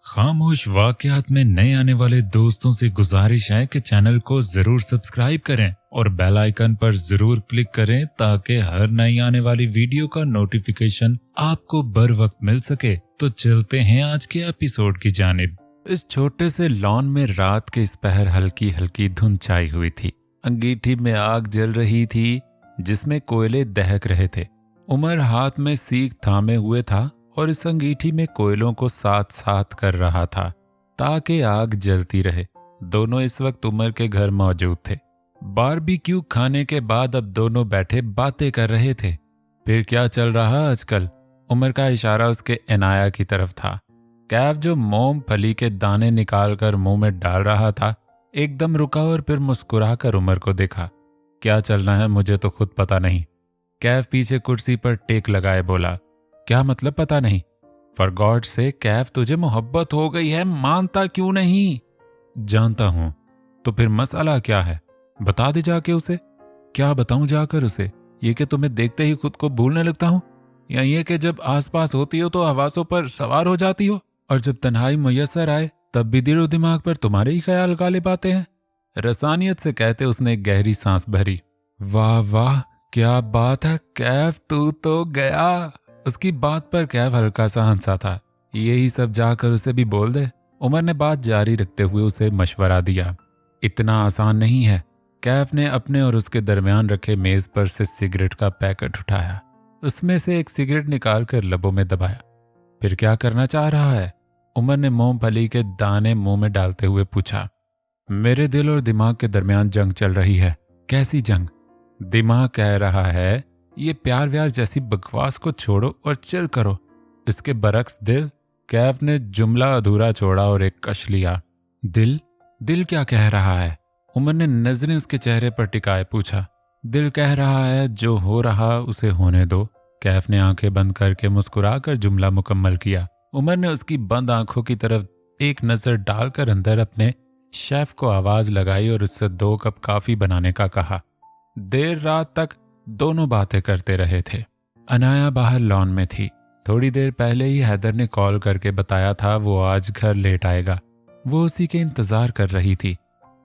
खामोश वाकयात में नए आने वाले दोस्तों से गुजारिश है कि चैनल को जरूर सब्सक्राइब करें और बेल आइकन पर जरूर क्लिक करें ताकि हर नई आने वाली वीडियो का नोटिफिकेशन आपको बर वक्त मिल सके। तो चलते हैं आज के एपिसोड की जानिब। इस छोटे से लॉन में रात के इस पहर हल्की हल्की धुंध छाई हुई थी। अंगीठी में आग जल रही थी जिसमें कोयले दहक रहे थे। उमर हाथ में सीख थामे हुए था और इस अंगीठी में कोयलों को साथ साथ कर रहा था ताकि आग जलती रहे। दोनों इस वक्त उमर के घर मौजूद थे। बारबेक्यू खाने के बाद अब दोनों बैठे बातें कर रहे थे। फिर क्या चल रहा आजकल? उमर का इशारा उसके अनाया की तरफ था। कैफ जो मूंगफली के दाने निकालकर मुंह में डाल रहा था एकदम रुका और फिर मुस्कुराकर उमर को देखा। क्या चलना है मुझे तो खुद पता नहीं। कैफ पीछे कुर्सी पर टेक लगाए बोला, क्या मतलब पता नहीं? फॉर गॉड से कैफ तुझे मोहब्बत हो गई है, मानता क्यों नहीं? जानता हूं, तो फिर मसला क्या है? बता दे जाके उसे। क्या बताऊं जाकर उसे? ये कि तुम्हें देखते ही खुद को भूलने लगता हूं, या ये कि जब आसपास होती हो तो हवासों पर सवार हो जाती हो और जब तन्हाई मुयस्सर आए तब भी दिलो दिमाग पर तुम्हारे ही ख्याल गालिब आते हैं? रसानियत से कहते उसने एक गहरी सांस भरी। वाह वाह, क्या बात है कैफ, तू तो गया। उसकी बात पर कैफ हल्का सा हंसा था। यही सब जाकर उसे भी बोल दे। उमर ने बात जारी रखते हुए उसे मशवरा दिया। इतना आसान नहीं है। कैफ ने अपने और उसके दरमियान रखे मेज पर से सिगरेट का पैकेट उठाया, उसमें से एक सिगरेट निकालकर लबों में दबाया। फिर क्या करना चाह रहा है? उमर ने मूंगफली के दाने मुंह में डालते हुए पूछा। मेरे दिल और दिमाग के दरमियान जंग चल रही है। कैसी जंग? दिमाग कह रहा है ये प्यार व्यार जैसी बकवास को छोड़ो और चिल करो। इसके बरक्स दिल। कैफ ने जुमला अधूरा छोड़ा और एक कश लिया। दिल? दिल क्या कह रहा है? उमर ने नजरें उसके चेहरे पर टिकाए पूछा। दिल कह रहा है जो हो रहा उसे होने दो। कैफ ने आंखें बंद करके मुस्कुराकर जुमला मुकम्मल किया। उमर ने उसकी बंद आंखों की तरफ एक नजर डालकर अंदर अपने शेफ को आवाज लगाई और उससे 2 कप कॉफी बनाने का कहा। देर रात तक दोनों बातें करते रहे थे। अनाया बाहर लॉन में थी। थोड़ी देर पहले ही हैदर ने कॉल करके बताया था वो आज घर लेट आएगा। वो उसी के इंतजार कर रही थी।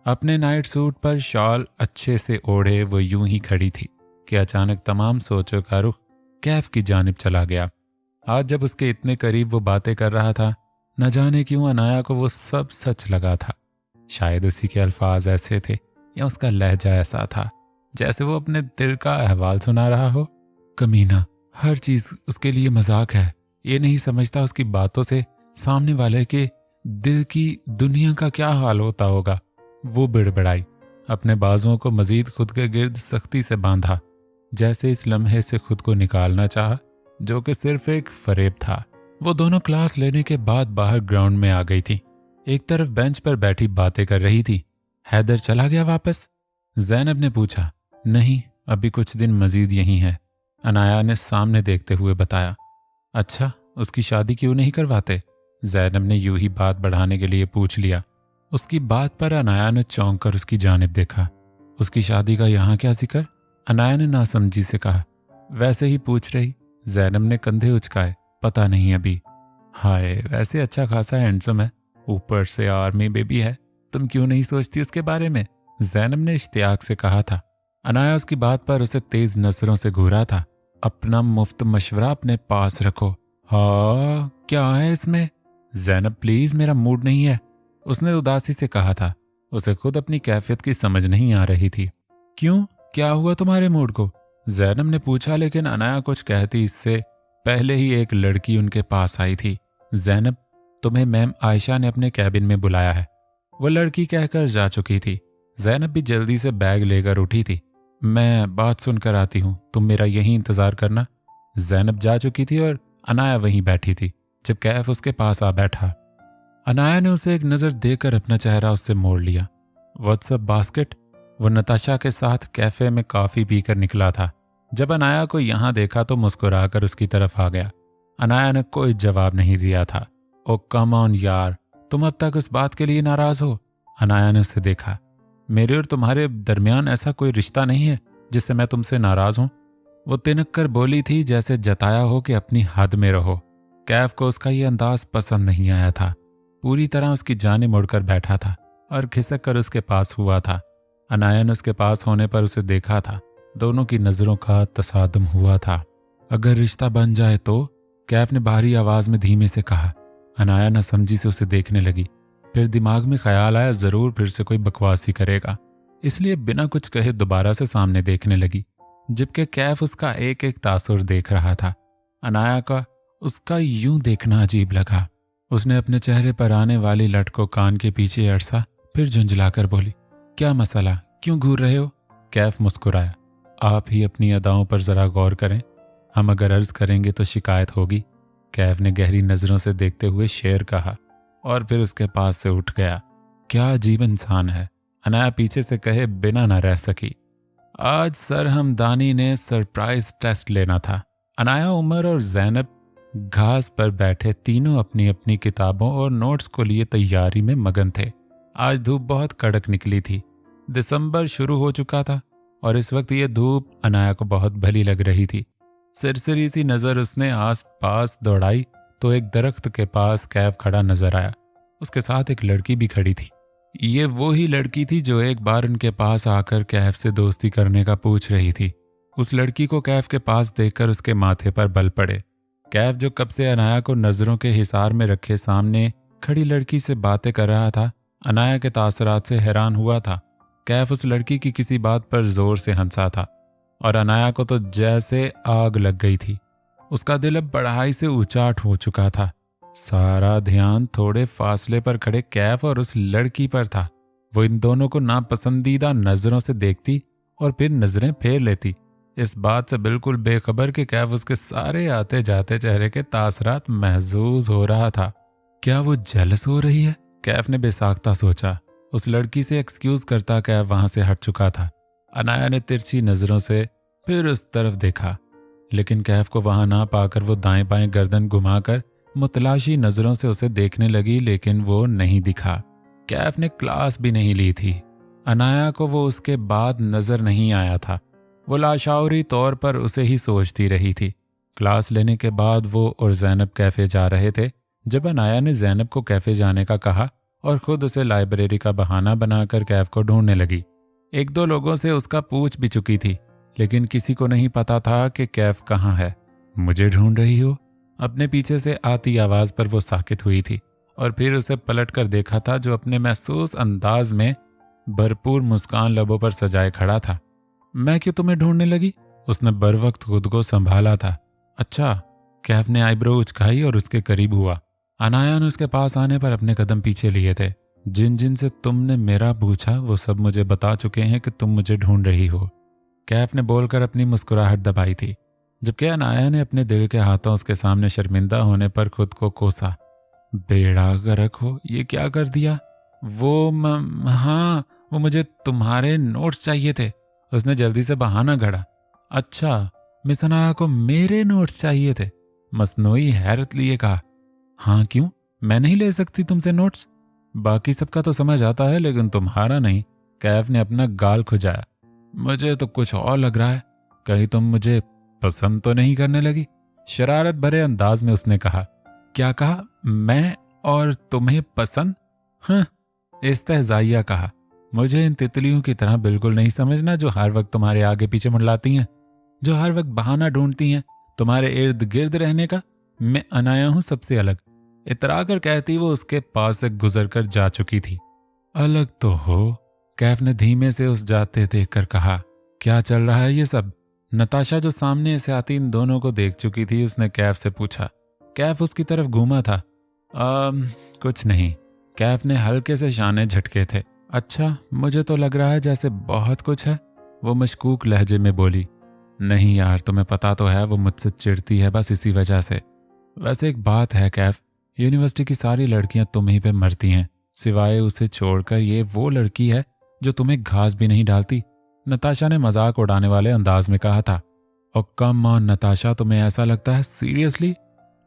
अपने नाइट सूट पर शॉल अच्छे से ओढ़े वो यूं ही खड़ी थी कि अचानक तमाम सोचों का रुख कैफ की जानिब चला गया। आज जब उसके इतने करीब वो बातें कर रहा था, न जाने क्यों अनाया को वो सब सच लगा था। शायद उसी के अल्फाज ऐसे थे या उसका लहजा ऐसा था जैसे वो अपने दिल का अहवाल सुना रहा हो। कमीना, हर चीज उसके लिए मजाक है। ये नहीं समझता उसकी बातों से सामने वाले के दिल की दुनिया का क्या हाल होता होगा। वो बिड़बिड़ाई, अपने बाजुओं को मजीद खुद के गिर्द सख्ती से बांधा, जैसे इस लम्हे से खुद को निकालना चाहा जो कि सिर्फ एक फरेब था। वो दोनों क्लास लेने के बाद बाहर ग्राउंड में आ गई थी। एक तरफ बेंच पर बैठी बातें कर रही थी। हैदर चला गया वापस? जैनब ने पूछा। नहीं, अभी कुछ दिन मजीद यहीं है, अनाया ने सामने देखते हुए बताया। अच्छा, उसकी शादी क्यों नहीं करवाते? जैनब ने यूं ही बात बढ़ाने के लिए पूछ लिया। उसकी बात पर अनाया ने चौंक कर उसकी जानिब देखा। उसकी शादी का यहाँ क्या जिक्र? अनाया ने नासमझी से कहा। वैसे ही पूछ रही। जैनब ने कंधे उचकाए। पता नहीं अभी। हाय, वैसे अच्छा खासा हैंडसम है, ऊपर से आर्मी बेबी है। तुम क्यों नहीं सोचती उसके बारे में? जैनब ने इश्तियाक से कहा था। अनाया उसकी बात पर उसे तेज नजरों से घूरा था। अपना मुफ्त मशवरा अपने पास रखो। हाँ, क्या है इसमें? जैनब प्लीज, मेरा मूड नहीं है, उसने उदासी से कहा था। उसे खुद अपनी कैफियत की समझ नहीं आ रही थी। क्यों, क्या हुआ तुम्हारे मूड को? जैनब ने पूछा, लेकिन अनाया कुछ कहती इससे पहले ही एक लड़की उनके पास आई थी। जैनब, तुम्हें मैम आयशा ने अपने कैबिन में बुलाया है। वो लड़की कहकर जा चुकी थी। जैनब भी जल्दी से बैग लेकर उठी थी। मैं बात सुनकर आती हूँ, तुम मेरा यहीं इंतजार करना। जैनब जा चुकी थी और अनाया वहीं बैठी थी जब कैफ उसके पास आ बैठा। अनाया ने उसे एक नज़र देकर अपना चेहरा उससे मोड़ लिया। What's up basket? वो नताशा के साथ कैफे में कॉफी पीकर निकला था। जब अनाया को यहाँ देखा तो मुस्कुराकर उसकी तरफ आ गया। अनाया ने कोई जवाब नहीं दिया था। ओ कम ऑन यार, तुम अब तक उस बात के लिए नाराज हो? अनाया ने उसे देखा। मेरे और तुम्हारे दरमियान ऐसा कोई रिश्ता नहीं है जिससे मैं तुमसे नाराज हूं। वो तिनक कर बोली थी जैसे जताया हो कि अपनी हद में रहो। कैफ को उसका ये अंदाज पसंद नहीं आया था। पूरी तरह उसकी जाने मुड़कर बैठा था और खिसक कर उसके पास हुआ था। अनाया ने उसके पास होने पर उसे देखा था। दोनों की नजरों का तसादुम हुआ था। अगर रिश्ता बन जाए तो, कैफ ने भारी आवाज में धीमे से कहा। अनाया न समझी से उसे देखने लगी। फिर दिमाग में ख्याल आया जरूर फिर से कोई बकवास ही करेगा, इसलिए बिना कुछ कहे दोबारा से सामने देखने लगी, जबकि कैफ उसका एक एक तासुर देख रहा था। अनाया का उसका यूं देखना अजीब लगा। उसने अपने चेहरे पर आने वाली लट को कान के पीछे अड़सा, फिर झुंझलाकर बोली, क्या मसला, क्यों घूर रहे हो? कैफ मुस्कुराया। आप ही अपनी अदाओं पर जरा गौर करें, हम अगर अर्ज करेंगे तो शिकायत होगी। कैफ ने गहरी नजरों से देखते हुए शेर कहा और फिर उसके पास से उठ गया। क्या अजीब इंसान है, अनाया पीछे से कहे बिना न रह सकी। आज सर हमदानी ने सरप्राइज टेस्ट लेना था। अनाया, उमर और जैनब घास पर बैठे तीनों अपनी अपनी किताबों और नोट्स को लिए तैयारी में मगन थे। आज धूप बहुत कड़क निकली थी। दिसंबर शुरू हो चुका था और इस वक्त ये धूप अनाया को बहुत भली लग रही थी। सिरसिरी सी नजर उसने आस पास दौड़ाई तो एक दरख्त के पास कैफ खड़ा नजर आया। उसके साथ एक लड़की भी खड़ी थी। ये वो ही लड़की थी जो एक बार उनके पास आकर कैफ से दोस्ती करने का पूछ रही थी। उस लड़की को कैफ के पास देखकर उसके माथे पर बल पड़े। कैफ जो कब से अनाया को नजरों के हिसार में रखे सामने खड़ी लड़की से बातें कर रहा था, अनाया के तासरात से हैरान हुआ था। कैफ उस लड़की की किसी बात पर जोर से हंसा था और अनाया को तो जैसे आग लग गई थी। उसका दिल अब बढ़ाई से ऊंचाट हो चुका था। सारा ध्यान थोड़े फासले पर खड़े कैफ और उस लड़की पर था। वो इन दोनों को नापसंदीदा नजरों से देखती और फिर नजरें फेर लेती, इस बात से बिल्कुल बेखबर कि कैफ उसके सारे आते जाते चेहरे के तासरात महसूस हो रहा था। क्या वो जेलस हो रही है? कैफ ने बेसाख्ता सोचा। उस लड़की से एक्सक्यूज करता कैफ वहां से हट चुका था। अनाया ने तिरछी नजरों से फिर उस तरफ देखा, लेकिन कैफ को वहां ना पाकर वो दाएं बाएं गर्दन घुमाकर मुतलाशी नजरों से उसे देखने लगी, लेकिन वो नहीं दिखा। कैफ ने क्लास भी नहीं ली थी। अनाया को वो उसके बाद नजर नहीं आया था। वो लाशौरी तौर पर उसे ही सोचती रही थी। क्लास लेने के बाद वो और जैनब कैफे जा रहे थे जब अनाया ने जैनब को कैफे जाने का कहा और खुद उसे लाइब्रेरी का बहाना बनाकर कैफ को ढूंढने लगी। एक दो लोगों से उसका पूछ भी चुकी थी, लेकिन किसी को नहीं पता था कि कैफ कहाँ है। मुझे ढूंढ रही हो? अपने पीछे से आती आवाज पर वो साकित हुई थी और फिर उसे पलट कर देखा था, जो अपने महसूस अंदाज में भरपूर मुस्कान लबों पर सजाए खड़ा था। मैं क्यों तुम्हें ढूंढने लगी? उसने बर वक्त खुद को संभाला था। अच्छा, कैफ ने आईब्रो उचकाई और उसके करीब हुआ। अनाया ने उसके पास आने पर अपने कदम पीछे लिए थे। जिन जिन से तुमने मेरा पूछा वो सब मुझे बता चुके हैं कि तुम मुझे ढूंढ रही हो, कैफ ने बोलकर अपनी मुस्कुराहट दबाई थी, जबकि अनाया ने अपने दिल के हाथों उसके सामने शर्मिंदा होने पर खुद को कोसा। बेड़ा गर्क हो, ये क्या कर दिया? हाँ, वो मुझे तुम्हारे नोट्स चाहिए थे। उसने जल्दी से बहाना गढ़ा। अच्छा, मिस अनाया को मेरे नोट्स चाहिए थे? मसनूई हैरत लिए कहा। हाँ, क्यों? मैं नहीं ले सकती तुमसे नोट्स? बाकी सबका तो समझ आता है, लेकिन तुम्हारा नहीं। कैफ ने अपना गाल खुजाया। मुझे तो कुछ और लग रहा है। कहीं तुम मुझे पसंद तो नहीं करने लगी? शरारत भरे अंदाज में उसने कहा। क्या कहा? मैं और तुम्हें पसंद? हाँ, इस्तेहज़ाइया कहा। मुझे इन तितलियों की तरह बिल्कुल नहीं समझना जो हर वक्त तुम्हारे आगे पीछे मुंडलाती हैं, जो हर वक्त बहाना ढूंढती हैं तुम्हारे इर्द गिर्द रहने का। मैं अनाया हूं सबसे अलग। इतरा कर कहती वो उसके पास से गुजर कर जा चुकी थी। अलग तो हो, कैफ ने धीमे से उस जाते देखकर कहा। क्या चल रहा है ये सब? नताशा जो सामने से आती इन दोनों को देख चुकी थी, उसने कैफ से पूछा। कैफ उसकी तरफ घूमा था। कुछ नहीं। कैफ ने हल्के से शाने झटके थे। अच्छा, मुझे तो लग रहा है जैसे बहुत कुछ है, वो मशकूक लहजे में बोली। नहीं यार, तुम्हें पता तो है वो मुझसे चिढ़ती है, बस इसी वजह से। वैसे एक बात है कैफ, यूनिवर्सिटी की सारी लड़कियां तुम ही पे मरती हैं, सिवाय उसे छोड़कर। ये वो लड़की है जो तुम्हें घास भी नहीं डालती, नताशा ने मजाक उड़ाने वाले अंदाज में कहा था। और कम ऑन नताशा, तुम्हें ऐसा लगता है? सीरियसली?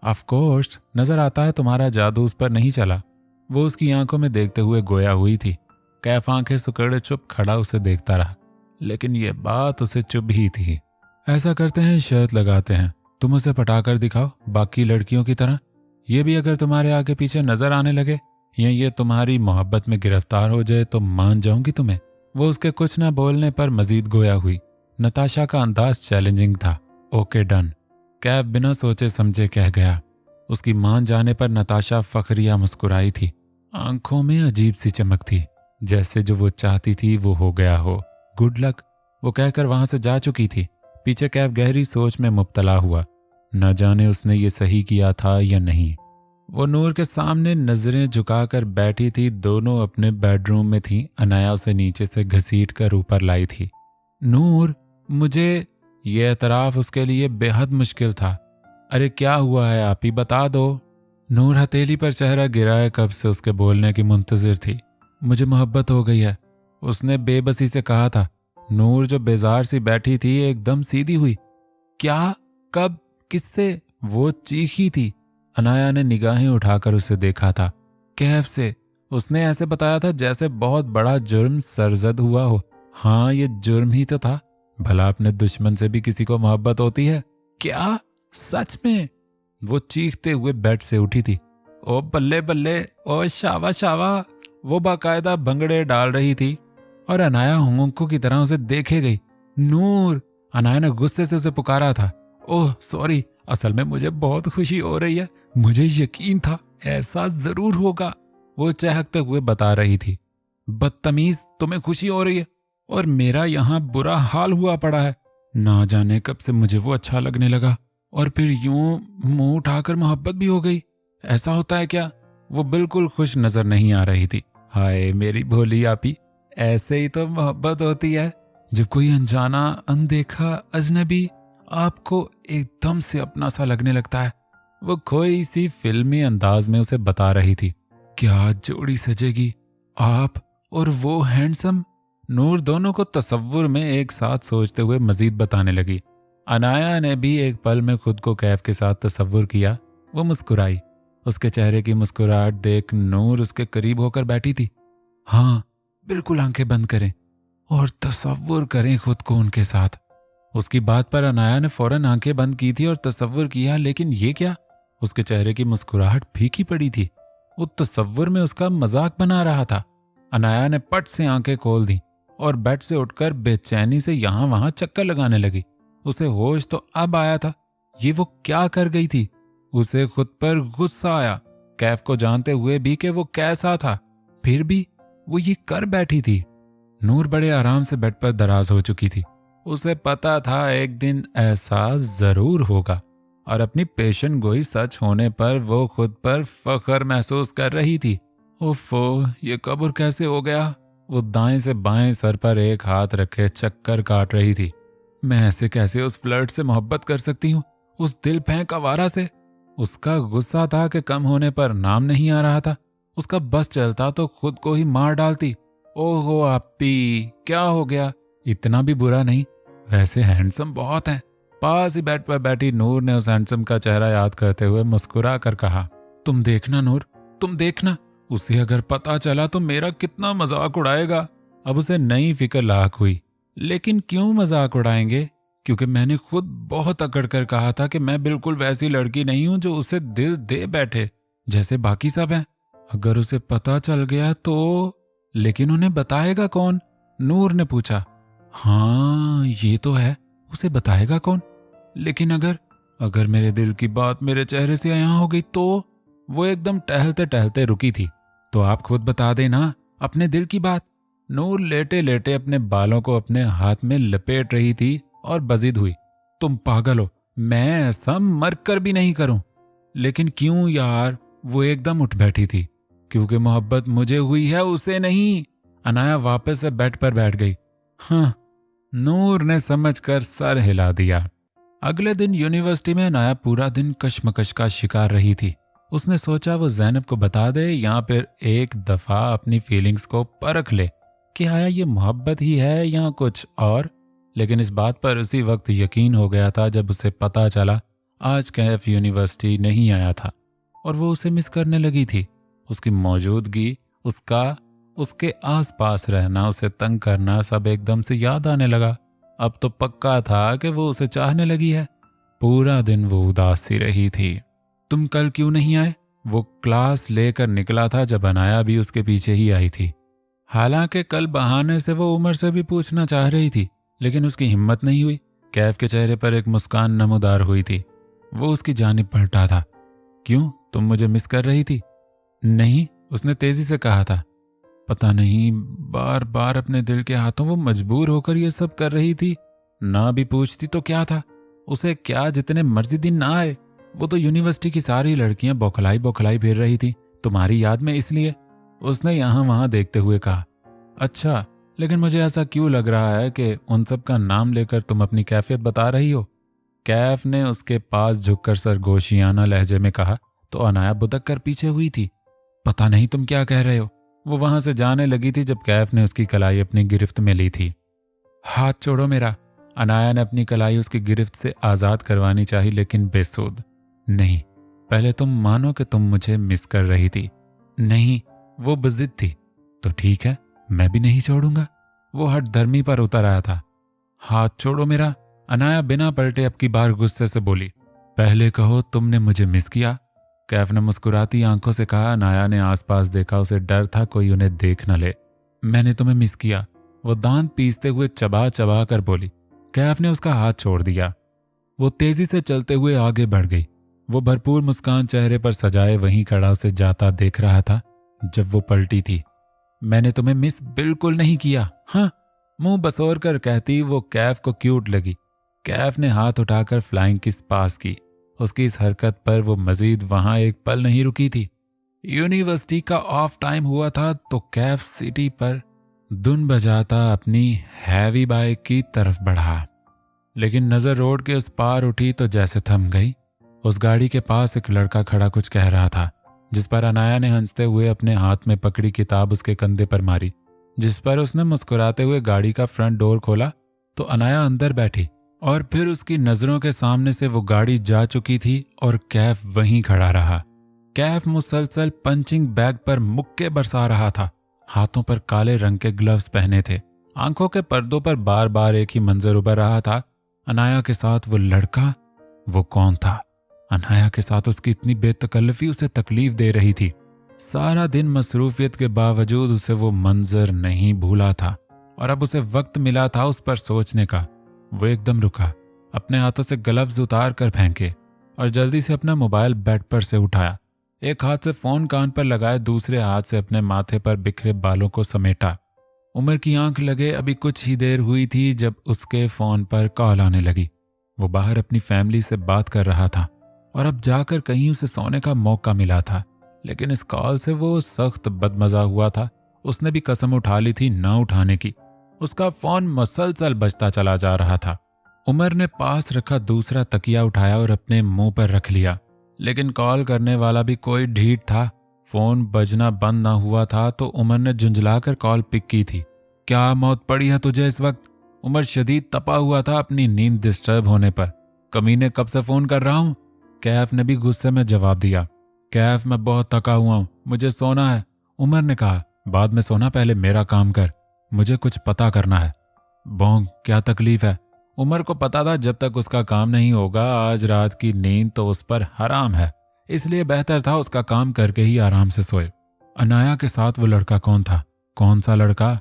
ऑफ कोर्स, नजर आता है तुम्हारा जादू उस पर नहीं चला। वो उसकी आंखों में देखते हुए गोया हुई थी। कैफ आंखें सुकड़े चुप खड़ा उसे देखता रहा, लेकिन ये बात उसे चुभ ही थी। ऐसा करते हैं, शर्त लगाते हैं, तुम उसे पटाकर दिखाओ बाकी लड़कियों की तरह। ये भी अगर तुम्हारे आगे पीछे नजर आने लगे या ये तुम्हारी मोहब्बत में गिरफ्तार हो जाए तो मान जाऊंगी तुम्हें। वो उसके कुछ न बोलने पर मजीद गोया हुई। नताशा का अंदाज चैलेंजिंग था। ओके डन, कैफ बिना सोचे समझे कह गया। उसकी मान जाने पर नताशा फखरिया मुस्कुराई थी। आंखों में अजीब सी चमक थी, जैसे जो वो चाहती थी वो हो गया हो। गुड लक, वो कहकर वहां से जा चुकी थी। पीछे कैफ गहरी सोच में मुब्तला हुआ। न जाने उसने ये सही किया था या नहीं। वो नूर के सामने नजरें झुकाकर बैठी थी। दोनों अपने बेडरूम में थी। अनाया उसे नीचे से घसीट कर ऊपर लाई थी। नूर, मुझे ये एतराफ उसके लिए बेहद मुश्किल था। अरे क्या हुआ है, आप ही बता दो। नूर हथेली पर चेहरा गिराए कब से उसके बोलने की मुंतजिर थी। मुझे मोहब्बत हो गई है, उसने बेबसी से कहा था। नूर जो बेजार सी बैठी थी एकदम सीधी हुई। क्या, कब, किससे? वो चीखी थी। अनाया ने निगाहें उठाकर उसे देखा था। कैफ से। उसने ऐसे बताया था जैसे बहुत बड़ा जुर्म सरजद हुआ हो। हाँ, ये जुर्म ही तो था। भला अपने दुश्मन से भी किसी को मोहब्बत होती है क्या? सच में? वो चीखते हुए बेड से उठी थी। ओ बल्ले बल्ले, ओ शावा शावा। वो बाकायदा भंगड़े डाल रही थी और अनाया हुंगों की तरह उसे देखे गई। नूर, अनाया ने गुस्से से उसे पुकारा था। ओह सॉरी, असल में मुझे बहुत खुशी हो रही है। मुझे यकीन था ऐसा जरूर होगा, वो चहकते हुए बता रही थी। बदतमीज, तुम्हें खुशी हो रही है और मेरा यहाँ बुरा हाल हुआ पड़ा है। ना जाने कब से मुझे वो अच्छा लगने लगा और फिर यूं मुंह उठाकर मोहब्बत भी हो गई। ऐसा होता है क्या? वो बिल्कुल खुश नजर नहीं आ रही थी। हाय मेरी भोली आपी, ऐसे ही तो मोहब्बत होती है, जब कोई अनजाना, अनदेखा, अजनबी आपको एकदम से अपना सा लगने लगता है। वो खोई सी फिल्मी अंदाज में उसे बता रही थी। क्या जोड़ी सजेगी, आप और वो हैंडसम। नूर दोनों को तसव्वुर में एक साथ सोचते हुए मजीद बताने लगी। अनाया ने भी एक पल में खुद को कैफ के साथ तसव्वुर किया। वो मुस्कुराई। उसके चेहरे की मुस्कुराहट देख नूर उसके करीब होकर बैठी थी। हाँ, बिल्कुल आंखें बंद करें और तसव्वुर करें खुद को उनके साथ। उसकी बात पर अनाया ने फौरन आंखें बंद की थी और तसव्वुर किया, लेकिन ये क्या? उसके चेहरे की मुस्कुराहट फीकी पड़ी थी। वो तसव्वुर में उसका मजाक बना रहा था। अनाया ने पट से आंखें खोल दी और बेड से उठकर बेचैनी से यहां वहां चक्कर लगाने लगी। उसे होश तो अब आया था। ये वो क्या कर गई थी? उसे खुद पर गुस्सा आया, कैफ को जानते हुए भी कि वो कैसा था। फिर भी वो ये कर बैठी थी। नूर बड़े आराम से बेड पर दराज हो चुकी थी। उसे पता था एक दिन ऐसा जरूर होगा और अपनी पेशन गोई सच होने पर वो खुद पर फख्र महसूस कर रही थी। उफ़ो, ये कब्र कैसे हो गया? वो दाएं से बाएं सर पर एक हाथ रखे चक्कर काट रही थी। मैं ऐसे कैसे उस फ्लर्ट से मोहब्बत कर सकती हूँ, उस दिल फेंक आवारा से? उसका गुस्सा था कि कम होने पर नाम नहीं आ रहा था। उसका बस चलता तो खुद को ही मार डालती। ओहो आपी, क्या हो गया? इतना भी बुरा नहीं, वैसे हैंडसम बहुत हैं। पास ही बेड पर बैठी नूर ने उस हैंडसम का चेहरा याद करते हुए मुस्कुरा कर कहा, तुम देखना नूर, तुम देखना, उसे अगर पता चला तो मेरा कितना मजाक उड़ाएगा। अब उसे नई फिक्र लाक हुई। लेकिन क्यों मजाक उड़ाएंगे? क्योंकि मैंने खुद बहुत अकड़ कर कहा था कि मैं बिल्कुल वैसी लड़की नहीं हूं जो उसे दिल दे बैठे जैसे बाकी सब हैं। अगर उसे पता चल गया तो? लेकिन उन्हें बताएगा कौन? नूर ने पूछा। हाँ ये तो है, उसे बताएगा कौन? लेकिन अगर मेरे दिल की बात मेरे चेहरे से यहाँ हो गई तो? वो एकदम टहलते टहलते रुकी थी। तो आप खुद बता देना अपने दिल की बात। नूर लेटे लेटे अपने बालों को अपने हाथ में लपेट रही थी और बजिद हुई। तुम पागल हो, मैं ऐसा मर कर भी नहीं करूं। लेकिन क्यों यार? वो एकदम उठ बैठी थी। क्योंकि मोहब्बत मुझे हुई है, उसे नहीं। अनाया वापस से बेड पर बैठ गई। हाँ, नूर ने समझकर सर हिला दिया। अगले दिन यूनिवर्सिटी में अनाया पूरा दिन कशमकश का शिकार रही थी। उसने सोचा वो ज़ैनब को बता दे या फिर एक दफा अपनी फीलिंग्स को परख ले कि आया ये मोहब्बत ही है या कुछ और। लेकिन इस बात पर उसी वक्त यकीन हो गया था जब उसे पता चला आज कैफ यूनिवर्सिटी नहीं आया था और वो उसे मिस करने लगी थी। उसकी मौजूदगी, उसके आसपास रहना, उसे तंग करना सब एकदम से याद आने लगा। अब तो पक्का था कि वो उसे चाहने लगी है। पूरा दिन वो उदास सी रही थी। तुम कल क्यों नहीं आए? वो क्लास लेकर निकला था जब अनाया भी उसके पीछे ही आई थी। हालांकि कल बहाने से वो उमर से भी पूछना चाह रही थी, लेकिन उसकी हिम्मत नहीं हुई। कैफ के चेहरे पर एक मुस्कान नमूदार हुई थी। वो उसकी जानिब पलटा था। क्यों, तुम मुझे मिस कर रही थी? नहीं, उसने तेजी से कहा था। पता नहीं, बार बार अपने दिल के हाथों वो मजबूर होकर ये सब कर रही थी। ना भी पूछती तो क्या था, उसे क्या जितने मर्जी दिन ना आए। वो तो यूनिवर्सिटी की सारी लड़कियां बौखलाई बौखलाई फिर रही थी तुम्हारी याद में, इसलिए। उसने यहां वहां देखते हुए कहा। अच्छा, लेकिन मुझे ऐसा क्यों लग रहा है कि उन सब का नाम लेकर तुम अपनी कैफियत बता रही हो? कैफ ने उसके पास झुककर सरगोशियाना लहजे में कहा तो अनाया बुदक कर पीछे हुई थी। पता नहीं तुम क्या कह रहे हो। वो वहां से जाने लगी थी जब कैफ ने उसकी कलाई अपनी गिरफ्त में ली थी। हाथ छोड़ो मेरा। अनाया ने अपनी कलाई उसकी गिरफ्त से आज़ाद करवानी चाही, लेकिन बेसूद। नहीं, पहले तुम मानो कि तुम मुझे मिस कर रही थी। नहीं, वो बज़िद थी। तो ठीक है, मैं भी नहीं छोड़ूंगा। वो हट धर्मी पर उतर आया था। हाथ छोड़ो मेरा। अनाया बिना पलटे अब की बार गुस्से से बोली। पहले कहो तुमने मुझे मिस किया। कैफ ने मुस्कुराती आंखों से कहा। अनाया ने आसपास देखा, उसे डर था कोई उन्हें देख न ले। मैंने तुम्हें मिस किया, वो दांत पीसते हुए चबा चबा कर बोली। कैफ ने उसका हाथ छोड़ दिया। वो तेजी से चलते हुए आगे बढ़ गई। वो भरपूर मुस्कान चेहरे पर सजाए वहीं खड़ा उसे जाता देख रहा था जब वो पलटी थी। मैंने तुम्हें मिस बिल्कुल नहीं किया। हाँ, मुंह बसोर कर कहती वो कैफ को क्यूट लगी। कैफ ने हाथ उठाकर फ्लाइंग किस पास की। उसकी इस हरकत पर वो मजीद वहां एक पल नहीं रुकी थी। यूनिवर्सिटी का ऑफ टाइम हुआ था तो कैफ सिटी पर धुन बजाता अपनी हैवी बाइक की तरफ बढ़ा, लेकिन नजर रोड के उस पार उठी तो जैसे थम गई। उस गाड़ी के पास एक लड़का खड़ा कुछ कह रहा था, जिस पर अनाया ने हंसते हुए अपने हाथ में पकड़ी किताब उसके कंधे पर मारी, जिस पर उसने मुस्कुराते हुए गाड़ी का फ्रंट डोर खोला तो अनाया अंदर बैठी और फिर उसकी नजरों के सामने से वो गाड़ी जा चुकी थी और कैफ वहीं खड़ा रहा। कैफ मुसलसल पंचिंग बैग पर मुक्के बरसा रहा था। हाथों पर काले रंग के ग्लव्स पहने थे। आंखों के पर्दों पर बार बार एक ही मंजर उभर रहा था। अनाया के साथ वो लड़का, वो कौन था? अनाया के साथ उसकी इतनी बेतकल्लफी उसे तकलीफ दे रही थी। सारा दिन मसरूफियत के बावजूद उसे वो मंजर नहीं भूला था और अब उसे वक्त मिला था उस पर सोचने का। वो एकदम रुका, अपने हाथों से ग्लव्स उतार कर फेंके और जल्दी से अपना मोबाइल बेड पर से उठाया। एक हाथ से फोन कान पर लगाए, दूसरे हाथ से अपने माथे पर बिखरे बालों को समेटा। उमर की आंख लगे अभी कुछ ही देर हुई थी जब उसके फोन पर कॉल आने लगी। वो बाहर अपनी फैमिली से बात कर रहा था और अब जाकर कहीं उसे सोने का मौका मिला था, लेकिन इस कॉल से वो सख्त बदमजा हुआ था। उसने भी कसम उठा ली थी ना उठाने की। उसका फोन मुसलसल बजता चला जा रहा था। उमर ने पास रखा दूसरा तकिया उठाया और अपने मुंह पर रख लिया, लेकिन कॉल करने वाला भी कोई ढीठ था। फोन बजना बंद ना हुआ था तो उमर ने झुंझलाकर कॉल पिक की थी। क्या मौत पड़ी है तुझे इस वक्त? उमर शदीद तपा हुआ था अपनी नींद डिस्टर्ब होने पर। कमीने कब से फोन कर रहा हूं? कैफ ने भी गुस्से में जवाब दिया। कैफ, मैं बहुत थका हुआ हूं, मुझे सोना है। उमर ने कहा, बाद में सोना, पहले मेरा काम कर, मुझे कुछ पता करना है। बोंग, क्या तकलीफ है? उमर को पता था जब तक उसका काम नहीं होगा आज रात की नींद तो उस पर हराम है, इसलिए बेहतर था उसका काम करके ही आराम से सोए। अनाया के साथ वो लड़का कौन था? कौन सा लड़का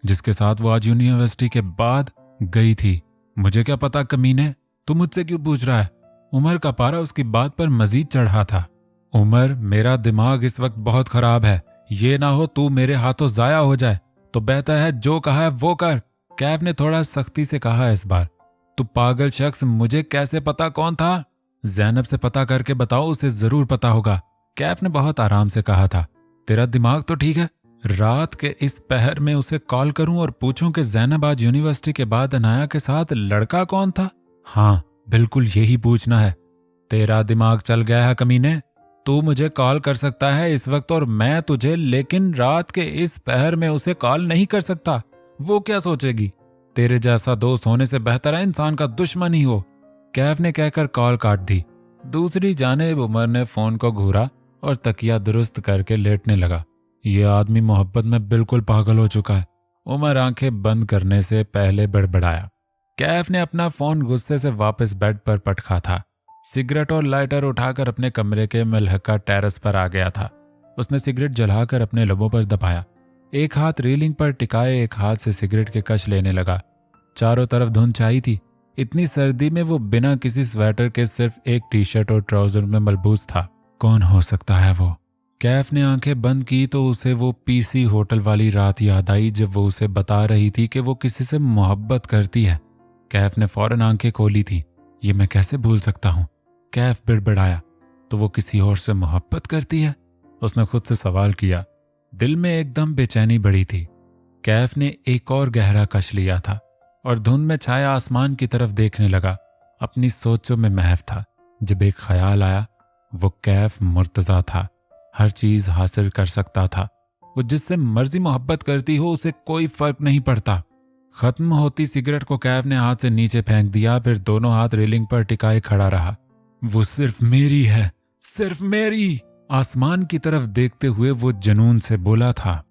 जिसके साथ वो आज यूनिवर्सिटी के बाद गई थी? मुझे क्या पता कमीने, तू मुझसे क्यों पूछ रहा है? उमर का पारा उसकी बात पर मजीद चढ़ा था। उमर, मेरा दिमाग इस वक्त बहुत खराब है, ये ना हो तू मेरे हाथों जाया हो जाए, तो बेहतर है जो कहा है वो कर। कैफ ने थोड़ा सख्ती से कहा इस बार। तू पागल शख्स, मुझे कैसे पता कौन था? जैनब से पता करके बताओ, उसे जरूर पता होगा। कैफ ने बहुत आराम से कहा था। तेरा दिमाग तो ठीक है? रात के इस पहर में उसे कॉल करूं और पूछूं कि जैनब आज यूनिवर्सिटी के बाद अनाया के साथ लड़का कौन था? हाँ, बिल्कुल यही पूछना है। तेरा दिमाग चल गया है कमीने? तू मुझे कॉल कर सकता है इस वक्त और मैं तुझे, लेकिन रात के इस पहर में उसे कॉल नहीं कर सकता। वो क्या सोचेगी? तेरे जैसा दोस्त होने से बेहतर है इंसान का दुश्मन ही हो। कैफ ने कहकर कॉल काट दी। दूसरी जानिब उमर ने फोन को घूरा और तकिया दुरुस्त करके लेटने लगा। ये आदमी मोहब्बत में बिल्कुल पागल हो चुका है। उमर आंखें बंद करने से पहले बड़बड़ाया। कैफ ने अपना फोन गुस्से से वापस बेड पर पटका था। सिगरेट और लाइटर उठाकर अपने कमरे के मलहका टेरेस पर आ गया था। उसने सिगरेट जलाकर अपने लबों पर दबाया, एक हाथ रेलिंग पर टिकाए एक हाथ से सिगरेट के कश लेने लगा। चारों तरफ धुंध छाई थी। इतनी सर्दी में वो बिना किसी स्वेटर के सिर्फ एक टी शर्ट और ट्राउजर में मलबूस था। कौन हो सकता है वो? कैफ ने आंखें बंद की तो उसे वो पीसी होटल वाली रात याद आई जब वो उसे बता रही थी कि वो किसी से मोहब्बत करती है। कैफ ने फौरन आंखें खोली थी। ये मैं कैसे भूल सकता हूँ? कैफ बिड़बिड़ाया। तो वो किसी और से मोहब्बत करती है? उसने खुद से सवाल किया। दिल में एकदम बेचैनी बढ़ी थी। कैफ ने एक और गहरा कश लिया था और धुंध में छाया आसमान की तरफ देखने लगा। अपनी सोचों में महव था जब एक ख्याल आया। वो कैफ मुर्तजा था, हर चीज हासिल कर सकता था। वो जिससे मर्जी मोहब्बत करती हो उसे कोई फर्क नहीं पड़ता। खत्म होती सिगरेट को कैफ ने हाथ से नीचे फेंक दिया, फिर दोनों हाथ रेलिंग पर टिकाए खड़ा रहा। वो सिर्फ मेरी है, सिर्फ मेरी। आसमान की तरफ देखते हुए वो जुनून से बोला था।